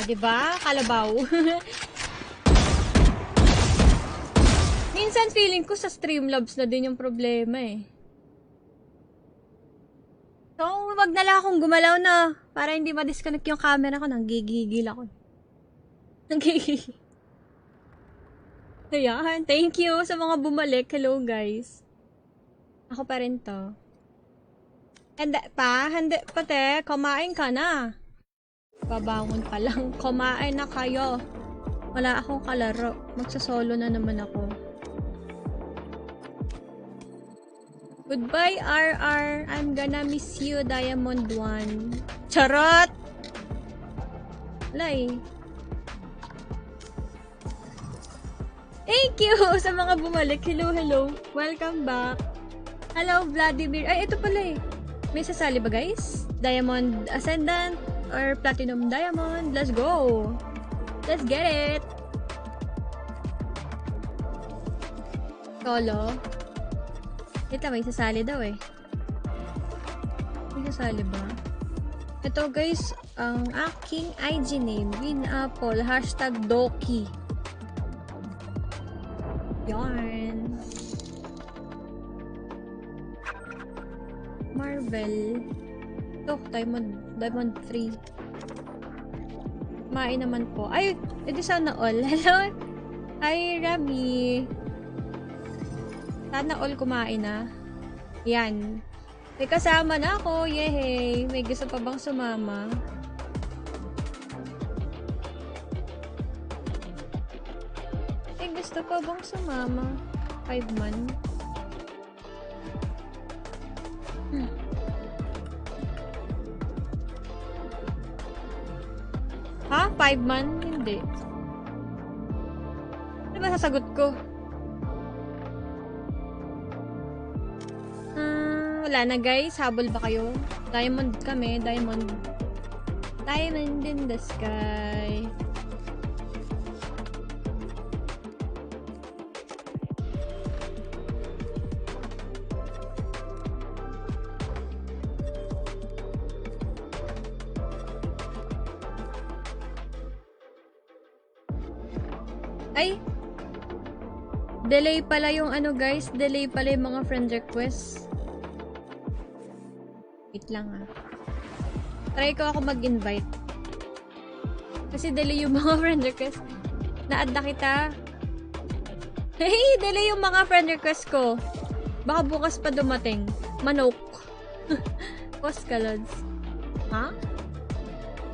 Diba? Kalabaw. Minsan feeling ko sa Streamlabs na din yung problema eh. So, wag na lang akong gumalaw na para hindi ma-disconnect yung camera ko. Nanggigigil ako. Nanggigigil. Ayan. Thank you sa mga bumalik. Hello guys. Ako pa rin to. Hindi pate, kumain ka na. Babangon pa lang. Kumain na kayo. Wala akong kalaro. Magsasolo na naman ako. Goodbye, RR. I'm gonna miss you, Diamond 1. Charot! Lay. Thank you sa mga bumalik. Hello, hello. Welcome back. Hello, Vladimir. Ay, ito pala eh. May sasali ba, guys? Diamond Ascendant or Platinum Diamond? Let's go! Let's get it! Solo. Ito, may sasali daw eh. May sasali ba? Ito, guys, ang aking IG name. Winapple. #Doki. Yarn. Marvel. Ito, Diamond 3. Kumain naman po. Ay, edi sana all. Hello? Hi, Rami. Sana all kumain na. Yan. May kasama na ako. Yehey. May gusto pa bang sumama? May gusto pa bang sumama? 5 man. Ha? 5 man? Hindi. Ano ba sasagot ko? Wala na guys. Habol ba kayo? Diamond kami. Diamond. Diamond in the sky. Ay! Delay pala yung ano guys. Delay pala yung mga friend requests. Wait lang ah. Try ko ako mag-invite. Kasi delay yung mga friend request. Na-add na kita. Hey! Delay yung mga friend request ko. Baka bukas pa dumating. Manok. Post ka, Lods. Ha?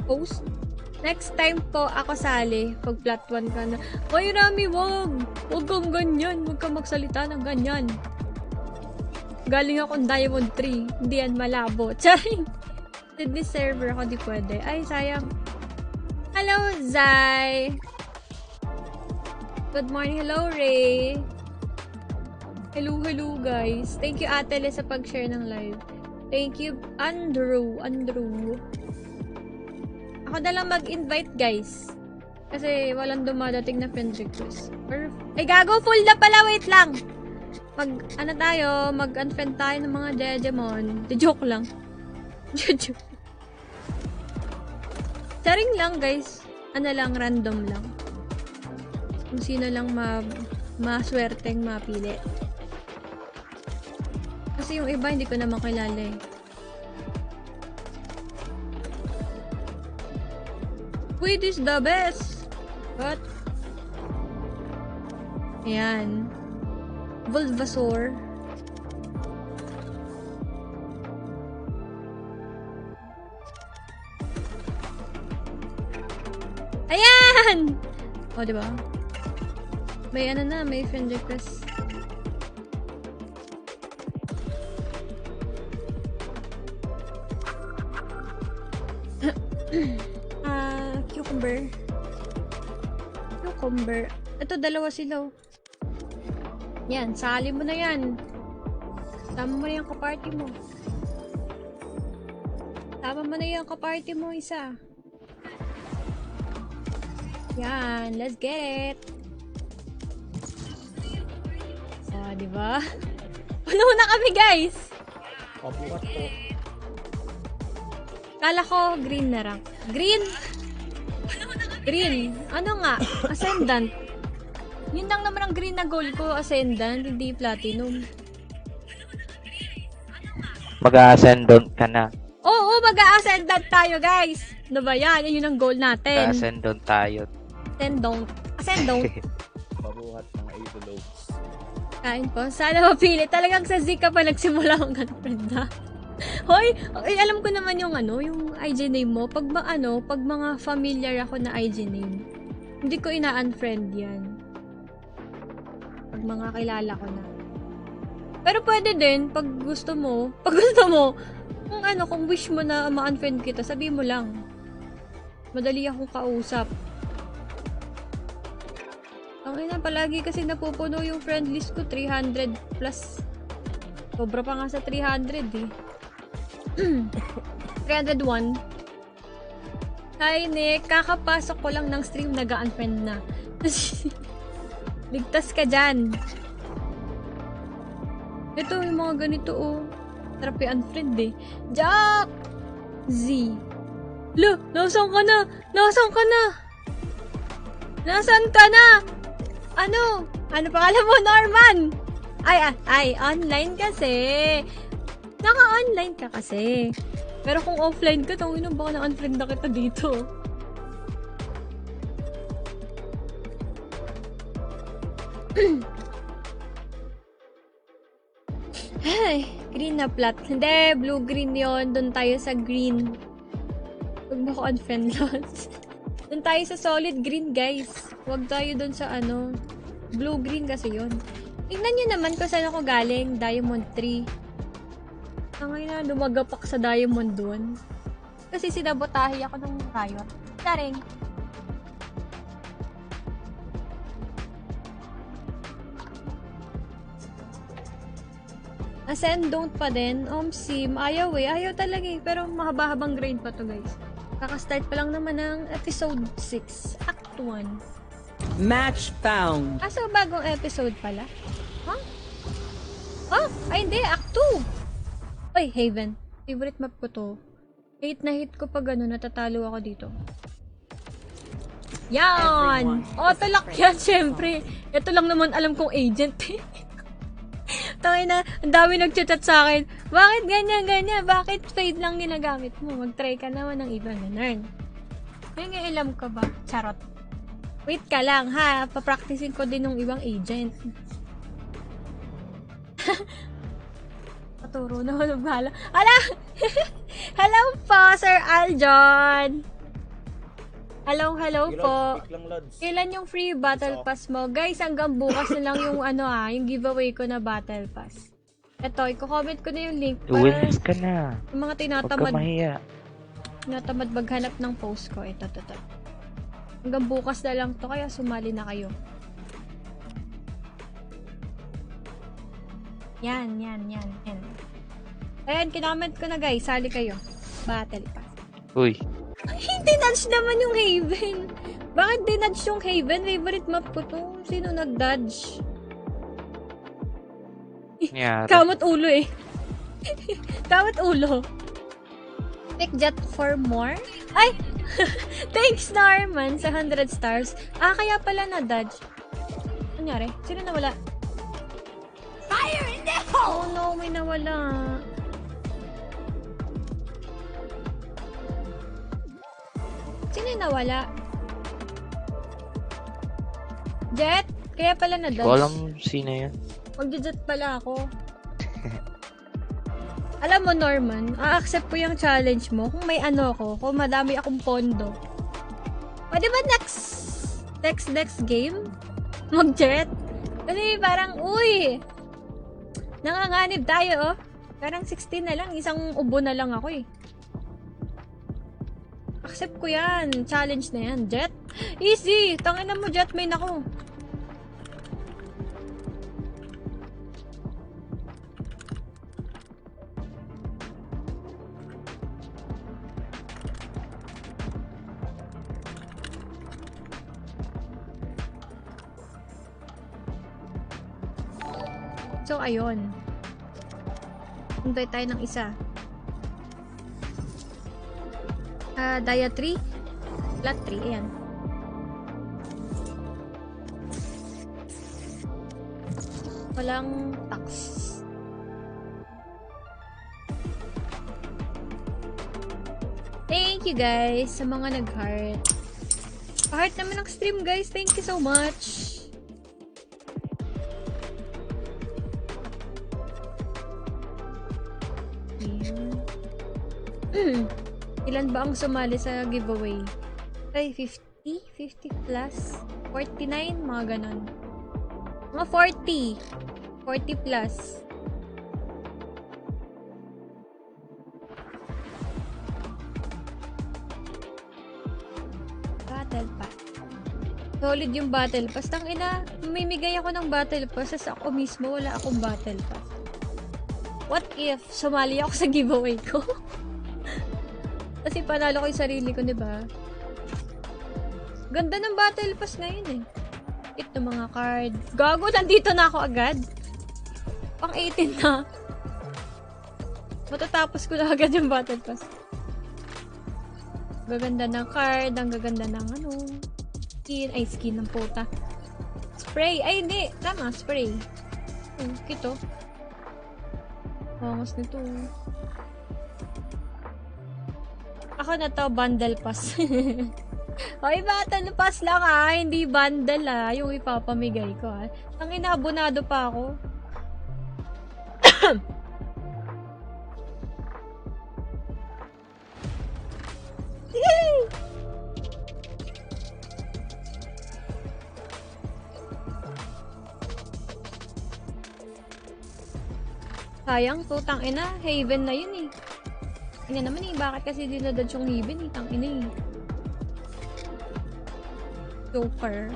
Post? Next time po ako sali. Pag flat 1 ka na. Oy, Rami, wag! Wag kang ganyan. Wag kang magsalita ng ganyan. Galing akong Diamond 3. Hindi yan malabo. Charing! Sydney server ako, di pwede. Ay, sayang. Hello, Zai! Good morning. Hello, Ray! Hello, hello, guys. Thank you, Atele, sa pag-share ng live. Thank you, Andrew. Ako na lang mag-invite, guys. Kasi walang dumadating na friend request. Ay, gago! Full na pala! Wait lang! Mag-unfriend tayo ng mga Jejemon. Joke lang. Joke. Sharing lang, guys. Ano lang, random lang. Kung sino lang maswerteng mapili. Kasi yung iba, hindi ko naman kilala eh. Squid is the best! What? Ayan. Bulbasaur. Ayan! O, diba? May ano na, may friend request. Cucumber. Ito, dalawa sila. Yan, sali mo na yan. Tama mo na yung kaparty mo. Tama mo na yung kaparty mo, isa. Yan, let's get it. Oh, diba? Puno na kami, guys! Pabukat po. Kala ko, green na rank. Green? Puno na kami! Green. Ano nga? Ascendant. Yun lang naman ang green na goal ko. Ascendant, hindi platinum. Mag-ascendant ka na. Oo, mag-ascendant tayo, guys. Ano ba yan? Yun ang goal natin. Mag-ascendant tayo. Ascendant. Ascendant. Pabuhat ng envelopes. Kain po. Sana mapili. Talagang sa Zika pa nagsimula akong girlfriend na. Hoy, alam ko naman yung yung IG name mo. Pag pag mga familiar ako na IG name, hindi ko ina-unfriend yan. Pag mga kilala ko na. Pero pwede din, pag gusto mo, kung wish mo na ma-unfriend kita, sabi mo lang. Madali akong kausap. Ang ina, palagi kasi napupuno yung friend list ko, 300 plus. Sobra pa nga sa 300 eh. 301. Hi Nick, kakapasok ko lang ng stream, nag-unfriend na. Ligtas ka dyan. Ito, yung mga ganito sarap i-unfriend eh. Jack! Z. Lo, nasaan ka na? Nasaan ka na? Nasaan ka na? Ano? Ano pangalan mo, Norman? Ay, online kasi. Naka-online ka kasi. Pero kung offline ka, tawin baka na-unfriend na kita dito. Ay, green na plat. Hindi, blue-green yon. Doon tayo sa green. Huwag mo ko unfriend lots. Doon tayo sa solid green, guys. Huwag tayo doon sa blue-green kasi yon. Tingnan nyo naman kung saan ako galing. Diamond 3. Ngayon na lumagapak sa Diamond doon. Kasi sinabotahe ako ng riot. Daring. Ascendant pa din. Sim. Ayaw eh. Ayaw talaga eh. Pero mahaba-habang grade pa to, guys. Kakastart pa lang naman ng episode 6. Act 1. Match found. So bagong episode pala? Huh? Ay hindi. Act 2. Ay, Haven. Favorite map ko to. Hate na hate ko pag natatalo ako dito. Yan! Talak yan, syempre. Ito lang naman alam kong agent eh. Tangay na, ang dami nagchat sa akin. Bakit ganyan? Bakit fade lang ginagamit mo? Mag-try ka naman ng iba na learn. May alam ka ba? Charot. Wait ka lang ha. Papracticing ko din ng ibang agent. Paturo naman ang bahala. Hala! Hello po, Sir Aljon! Hello po. Kailan yung free battle pass mo? Guys, hanggang bukas na lang yung yung giveaway ko na battle pass. Ito, i-comment ko na yung link para Wins ka na. yung mga Huwag ka mahiya. tinatamad maghanap ng post ko. Ito. Hanggang bukas na lang to, kaya sumali na kayo. Yan. Ayan, kinament ko na guys. Sali kayo. Battle pass. Uy. Ay, dinudge naman yung Haven. Bakit dinudge yung Haven? Favorite map ko to. Sino nag-dodge? Nangyari. Kamot ulo eh. Kamot ulo. Pick jet for more? Ay! Thanks, Norman, sa 100 stars. Kaya pala na-dodge. Nangyari? Sino nawala? Fire in the hole! Oh no, may nawala. Sino yung nawala? Jet? Kaya pala na-dodge. Ko alam sino yan. Mag-jet pala ako. Alam mo, Norman, a-accept ko yung challenge mo kung may kung madami akong pondo. Pwede ba next game? Mag-jet? Kasi parang, nanganganib tayo, Parang 16 na lang, isang ubo na lang ako eh. Accept ko yan. Challenge na yan. Jet? Easy! Tangin na mo, Jet. Main ako. So, ayun. Hintay tayo ng isa. Dia 3. Flat 3. Ayan. Walang tax. Thank you guys sa mga nag-heart. Pa-heart naman ng stream guys. Thank you so much. Ilan ba ang sumali sa giveaway? Ay, 50? 50 plus? 49? Mga ganon. Mga 40. 40 plus. Battle pass. Solid yung battle pass. Tangina, mamimigay ako ng battle pass as ako mismo wala akong battle pass. What if sumali ako sa giveaway ko? Kasi panalo ko yung sarili ko, diba? Ganda ng battle pass ngayon eh. Ito mga card. Gago, nandito na ako agad. Pang 18 na. Matatapos ko na agad yung battle pass. Gaganda ng card. Ang gaganda ng ano. Skin. Ay, skin ng puta. Spray. Ay, hindi. Tama, spray. Kito. Bangas nito. Ako na to, bundle pass. Hoy, battle pass lang hindi bundle yung ipapamigay ko Ang inabonado pa ako. Sayang, tutang ina, Haven na yun Ina naman bakit kasi dinadad yung Haven tang ina Joker.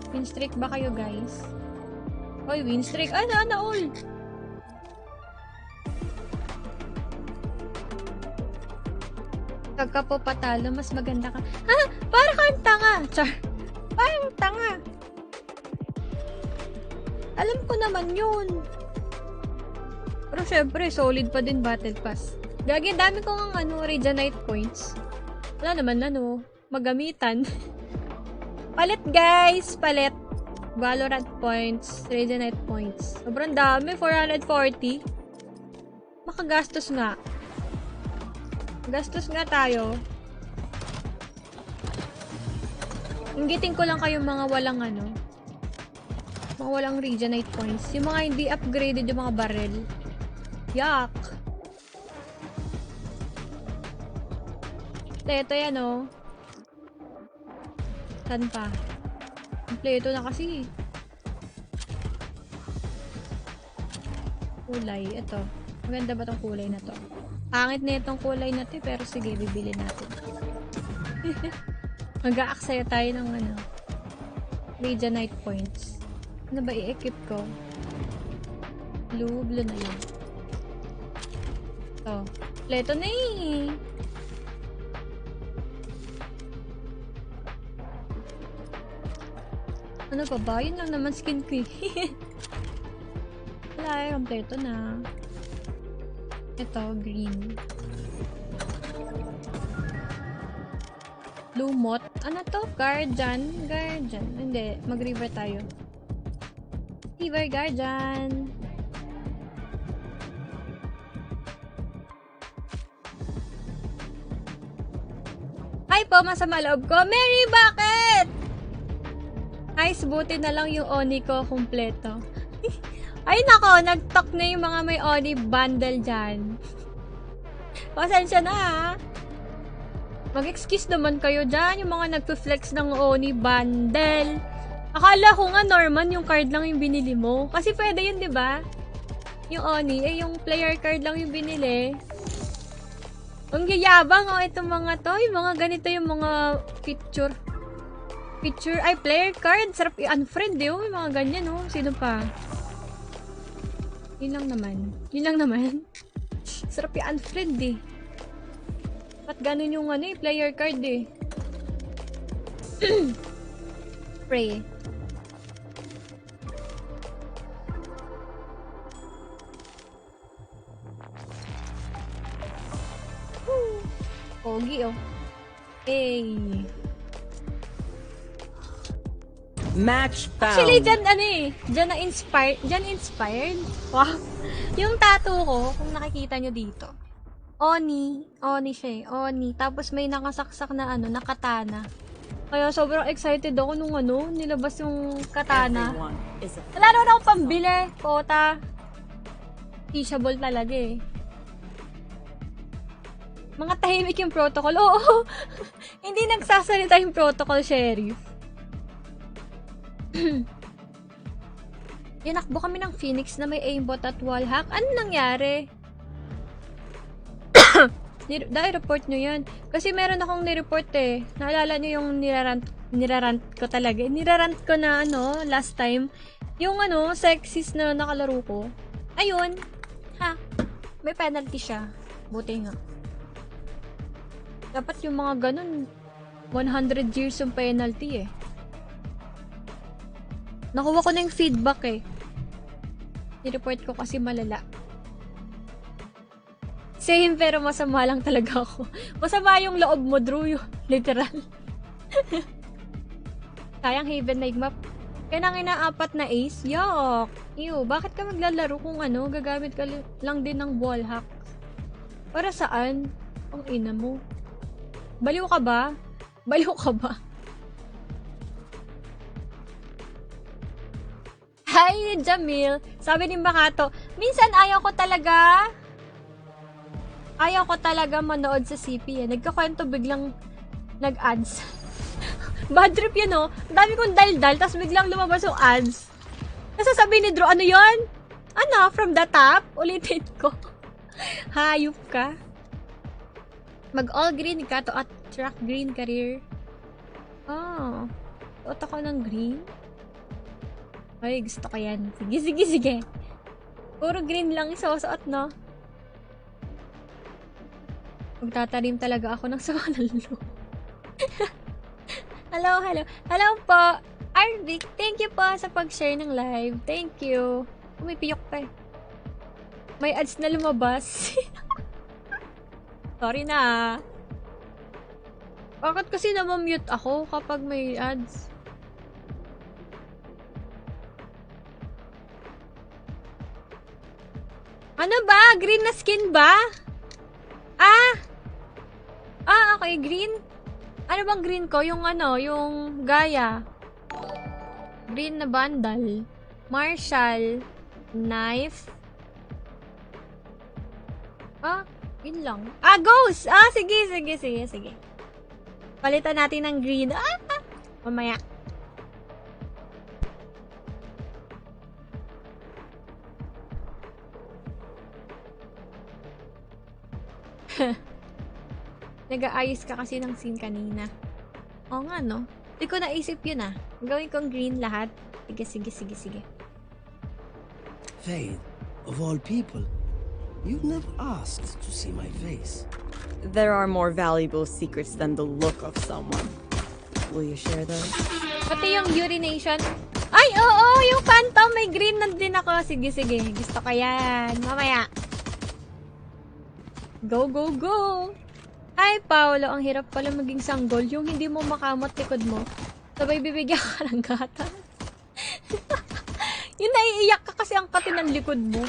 Win streak ba kayo guys? Hoy, win streak. Sana all. Pagka po patalo, mas maganda ka. Ha? Para kang tanga. Char. Parang tanga. Alam ko naman yun. Pero syempre, solid pa din battle pass. Gagi, dami ko ng Reganite points. Wala naman magamitan. Palit guys! Palit. Valorant points. Reganite points. Sobrang dami. 440. Makagastos nga. Gastos nga tayo. Inggitin ko lang kayong mga walang mga walang Reganite points. Yung mga hindi upgraded yung mga barrel. Yak! Kompleto yan Saan pa? Kompleto na kasi. Kulay. Ito. Maganda ba tong kulay na to? Pangit na itong kulay na to pero sige, bibili natin. Mag-a-aksaya tayo ng Reganite points. Ano ba i-equip ko? Blue na yun. Ito. Kompleto na Ano pa ba? Yun lang naman skin ko Wala kompleto na. Ito, green. Lumot. Ano to? Guardian. Hindi. Mag-river tayo. River Guardian. Hi po, masama loob ko. Mary, bakit? Nice, buti na lang yung Oni ko kumpleto. Ay nako, nag-talk na yung mga may Oni bundle dyan. Pasensya na Mag-excuse naman kayo dyan, yung mga nagpe-flex ng Oni bundle. Akala ko nga Norman yung card lang yung binili mo. Kasi pwede yun, di ba? Yung Oni, yung player card lang yung binili. Ang yayabang itong mga to. Yung mga ganito yung mga picture, player card. Sarap i-unfriend yung mga ganyan Sino pa? Yun lang naman. Sarap i-unfriend Ba't ganun yung player card Pray. Pogi Hey. Match found. Actually, dyan inspired. Wow. Yung tattoo ko, kung nakikita nyo dito. Oni siya eh. Oni. Tapos may nakasaksak na na katana. Kaya sobrang excited ako nung nilabas yung katana. Wala naman akong pambili. Kota. Teachable talaga eh. Mga tahimik yung protocol. Oo. Hindi nagsasalita yung protocol, Sheriff. Tinakbo kami ng Phoenix na may aimbot at wallhack. Ano nangyari? Da-report nyo yan. Kasi meron akong nireport eh. Naalala nyo yung nirarant ko talaga. Nirarant ko na last time. Yung sexist na nakalaro ko. Ayun. Ha. May penalty siya. Buti nga. Dapat yung mga ganun 100 years yung penalty eh. Nakuha ko na yung feedback eh. I-report ko kasi malala. Same pero masama lang talaga ako. Masama yung loob mo, Drew. Literal. Sayang Haven Night Map. Kaya nang ina-apat na ace? Yuck! Ew, bakit ka maglalaro kung gagamit ka lang din ng wallhack? Para saan? Ang ina mo. Baliw ka ba? Baliw ka ba? Hi, Jamil. Sabi ni Makato, minsan ayaw ko talaga manood sa CP eh. Nagkakwento biglang nag-ads. Bad trip yun oh. Ang dami kong daldal, tapos biglang lumabas yung ads. Nasasabi ni Drew, ano yun? From the top? Ulitin ko. Hayop ka. Mag-all green ka to attract green career. Oh. Suot ako ng green? Ay, gusto ko yan. Sige. Puro green lang isusuot, no? Magtatanim talaga ako ng sawa ng loob. Hello. Hello po. Arvic, thank you po sa pag-share ng live. Thank you. Umipiyok pa eh. May ads na lumabas. Sorry na. Bakit kasi namamute ako kapag may ads? Ano ba? Green na skin ba? Okay, green. Ano bang green ko? Yung yung Gaia. Green na bundle. Marshall. Knife. Yun lang. Ghost! Sige. Palitan natin ng green. Mamaya. Nag-aayos ka kasi ng scene kanina. Oo nga, no? Hindi ko naisip yun, Gawin kong green lahat. Sige. Faith, of all people, you've never asked to see my face. There are more valuable secrets than the look of someone. Will you share those? Pati yung urination. Ay, oo! Yung phantom, may green na din ako. Sige. Gusto ko yan. Mamaya. Go! Ay, Paolo, ang hirap pala maging sanggol. Yung hindi mo makamot likod mo. Sabay bibigyan ka ng gata. Yung naiiyak ka kasi ang kati ng likod mo.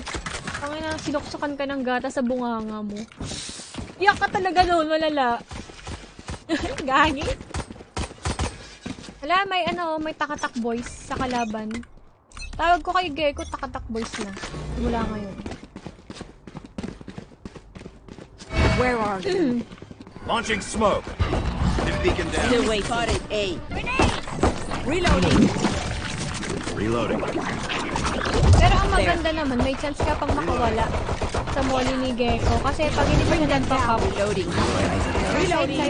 Pangina, sinuksukan ka ng gata sa bunganga mo. Iyak ka talaga noon, malala. Gagi. Wala, may takatak boys sa kalaban. Tawag ko kay Gecko, takatak boys na. Mula ngayon. Where are you? Launching smoke. Beacon down. Still waiting. Spotted A. Reloading. Pero ang maganda naman, may chance ka pang makawala sa molly ni Gecko. Kasi pag hindi pa nag up, Reloading.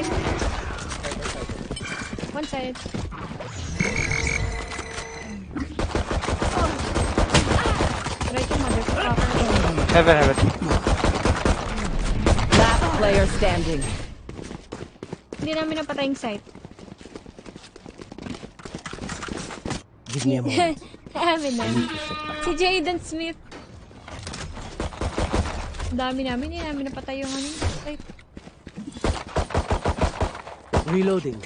side. One side. Right yung motherfucker. Heaven. Last player standing. Hindi namin napatay yung site. Give me a moment. Amin na. Si Jaden Smith. Dami namin. Hindi namin napatay yung site. Reloading.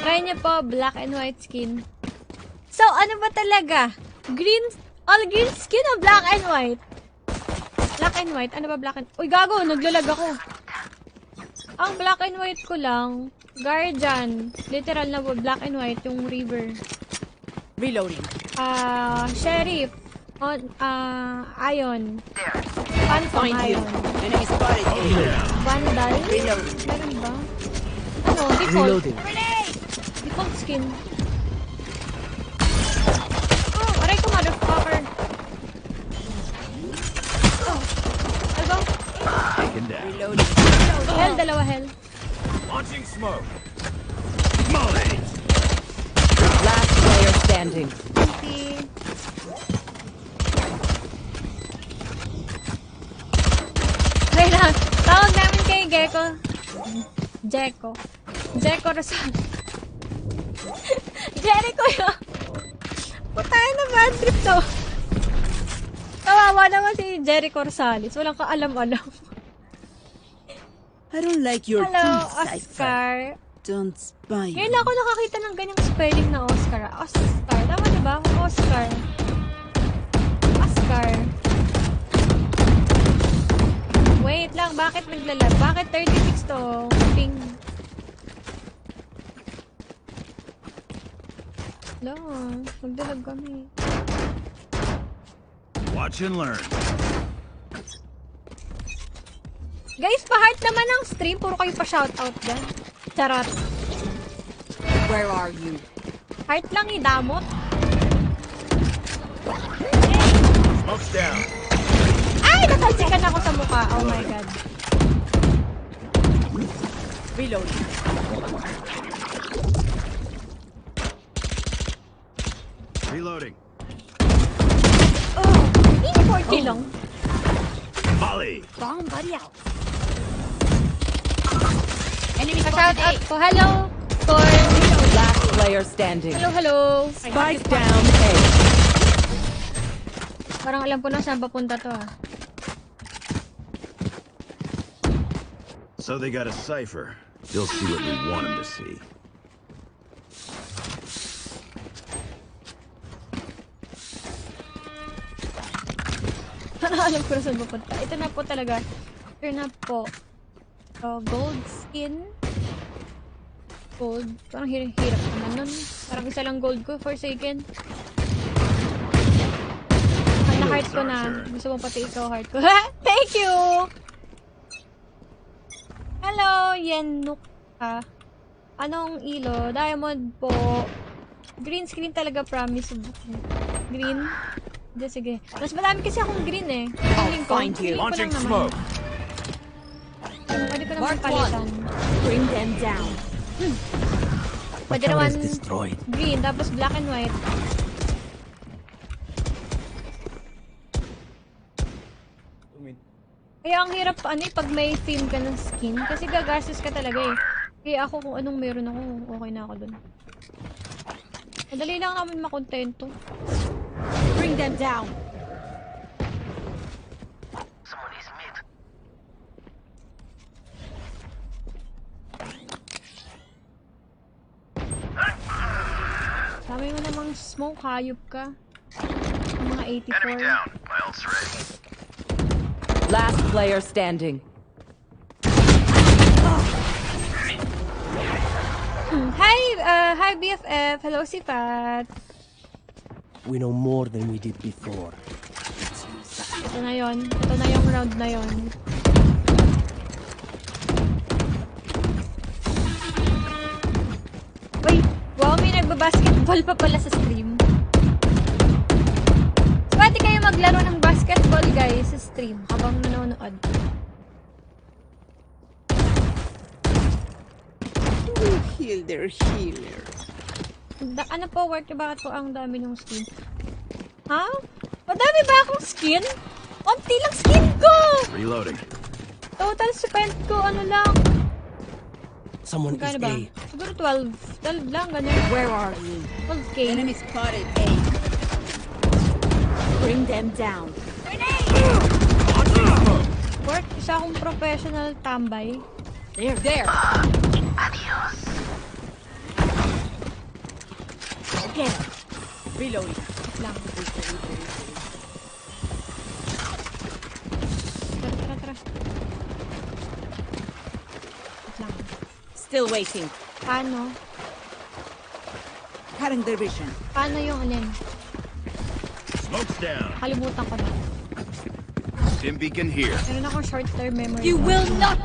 Try niyo po, black and white skin. So, ano ba talaga? Green, all green skin o black and white? Black and white? Ano ba black and... Uy, gago! Naglalag ako. Ang black and white ko lang, Guardian. Literal na black and white, yung river. Reloading. Sheriff. Ion. Phantom Ion. Enemy spotted. Vandal. Reloading. Meron ba? Ano? Default. Reloading. Default skin. Oh, aray ko, motherfucker. Oh. Ano? Taken down. Reloading. Hell, dalawa hell. Launching smoke. Molly. Last player standing. Si... Wait lang. Tawag namin kay Gecko. Jericho Rosal. Jericho yun. Putay na bad trip to. Kawawa naman si Jericho Rosales. Walang kaalam-alam. I don't like your Hello, teeth, Cypher. Oscar. Don't spy Ngayon me. lang ako nakakita ng ganyang spelling na Oscar. Oscar. Tama diba? Oscar. Oscar. Wait lang. Bakit naglalag? Bakit 36 to? Ping. Hello. Naglalag kami. Watch and learn. Guys, pa-heart naman ang stream. Puro kayo pa-shoutout dyan. Charot. Where are you? Heart lang damot. Smoke's down. Ay! Natalsikan ako sa mukha. Oh my god. Reloading. Reloading. Oh! Hindi 40 lang. Molly. Bomb buddy out. Pa-shout out ko. Hello! For... Last player standing. Hello. Spike down A. Parang alam ko na saan papunta to ah. So they got a cipher. They'll see what we want them to see. Alam ko na saan papunta. Ito na po talaga. Ito na po. So, gold skin. Gold. Parang hirap naman nun. Parang isa lang gold ko. Forsaken. Na-heart ko na. Gusto mo pati ikaw heart ko. Thank you! Hello, Yenuk. Anong ilo? Diamond po. Green screen talaga, promise. Green? Hindi, sige. Mas madami kasi akong green eh. Feeling ko. find you. Feeling ko lang Launching naman. smoke. Pwede ko naman Mark palitan. Bring them down. My Pwede camera naman is destroyed. green, tapos black and white. Kaya ang hirap pag may theme ka ng skin. Kasi gagastos ka talaga eh. Kaya ako kung anong meron ako, okay na ako dun. Madali lang naman makontento. Bring them down. Sabi mo namang smoke, hayop ka. Ang mga 84. My ult's ready. Last player standing. Hi BFF. Hello si Pat. We know more than we did before. Ito na yon. Ito na yung round na yon. Uy! Wow, may nagbabasketball pa pala sa stream. Pwede kayo maglaro ng basketball guys sa stream habang nanonood. You heal their healer. Ano po, work bakit po ang dami ng skin? Ha? Madami ba akong skin? Konti lang skin ko! Reloading. Total spend ko, ano lang? Someone is Kano ba? A. Siguro 12. 12 lang, ganun. Where are you? 12k. Enemy spotted A. Bring them down. Work, isa akong professional tambay. There. Get him. Reloading. Wait lang. Tara. Wait lang. Still waiting. Paano? Cutting their vision. Paano yung alin? Smoke's down. Kalimutan ko na. Stim beacon here. Meron akong short-term memory. You will not.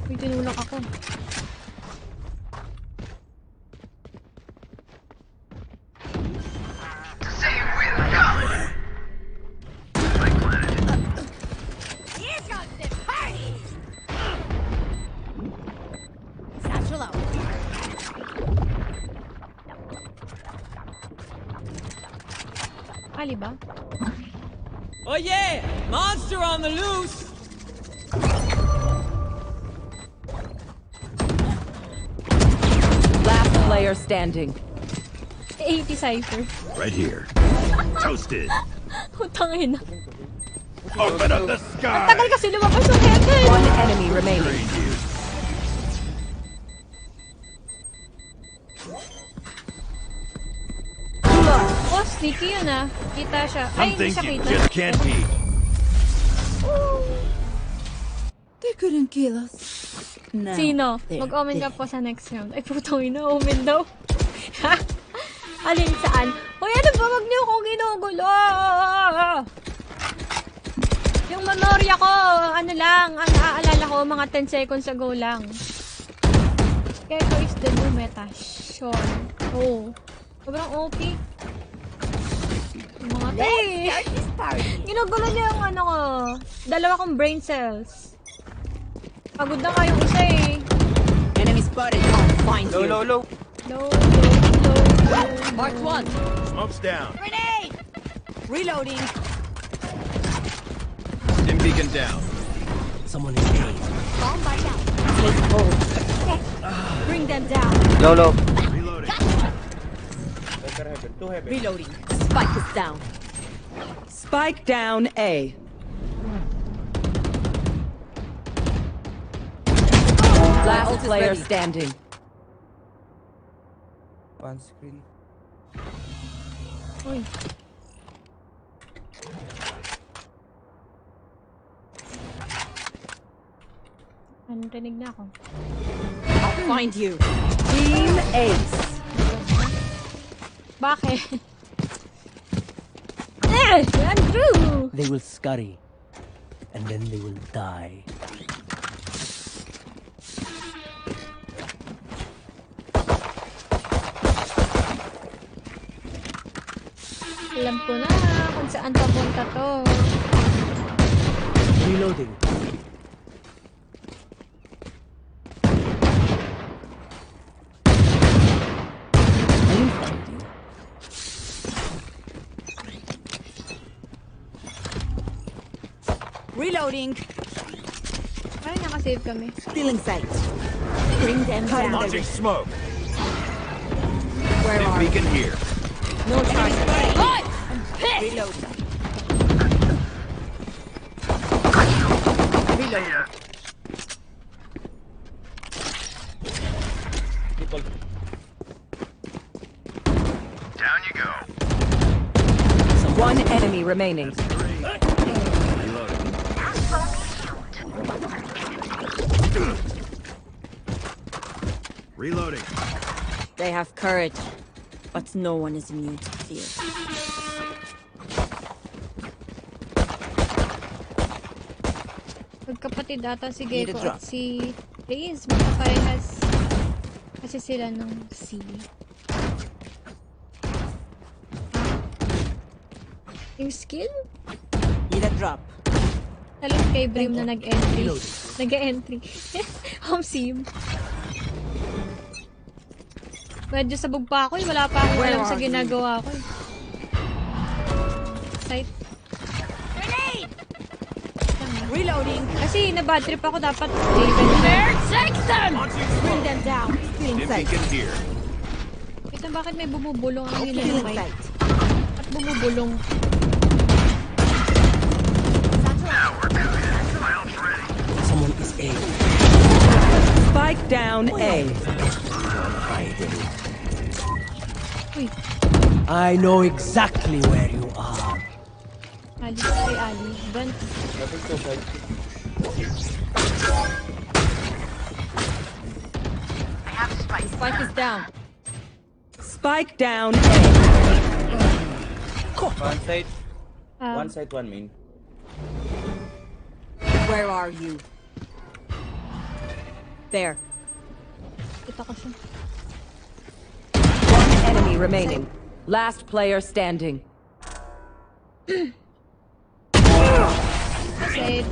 Uy, tinulak ako. Satchel out. Ali ba? Oh yeah! Monster on the loose! Last player standing. 80 Cypher. Right here. Toasted. Utangin na. Open up the sky. Tagal kasi lumabas yung heaven. One enemy remaining. Trained you. Oh, sneaky yun ah. Kita siya. Ay, Some hindi things siya you kita. just can't beat. They couldn't kill us. Now, Sino? they're Mag-omen ka dead. po sa next round. Ay, putong ina. Omen daw. Alin saan? Hoy, ano ba? Wag niyo akong ginugulo. Yung memorya ko, ano lang, ang naaalala ko, mga 10 seconds ago lang. Gecko is the new meta. Sure. Oh. Sobrang OP. Yung mga ginugulo niya yung ano ko. Dalawa kong brain cells. Pagod na nga yung isa eh. Enemy spotted. I'll find you. Low. Low. Mark one. Smoke's down. Grenade! Reloading. Stim beacon down. Someone is A. Bomb bite out. Take hold. Bring them down. Low. Reloading. Reloading. Spike is down. Spike down A. Last ult is player ready. standing. One screen. Uy. Anong rinig na ako? I'll find you. Team Ace. Bakit? Andrew! They will scurry, and then they will die. Alam ko na kung saan papunta to. Reloading. I will find you. Reloading. Parang nakasave kami. Still in sight. Bring them down. Launching smoke. Where Stim are beacon here. No charge. Reloading. Reloading. Down you go. One enemy remaining. Reloading. Reloading. They have courage, but no one is immune to fear. Magkapatid ata si Need a Gecko drop. at si Reyes. Magkaparehas kasi sila ng C. Yung skill? Need a drop. Alam kay Brim na nag-entry. Nag-entry. Home sim. Medyo sabog pa ako eh. Wala pa akong Where alam sa are you? ginagawa ko eh. Sight. Reloading. Kasi na-bad trip ako dapat Raven. Bring them down. Still in Stim sight. beacon here. Ito bakit may bumubulong ang Still in hinanapay? sight. At bumubulong. Someone is A. Spike down A. Uy, I know exactly where you are. Ali, kay Ali. Vent. Dapat to side. Spike is down. Spike down A. One side. Um, One side, one main. Where are you? There. Kita ko siya. One enemy remaining. Last player standing. Side.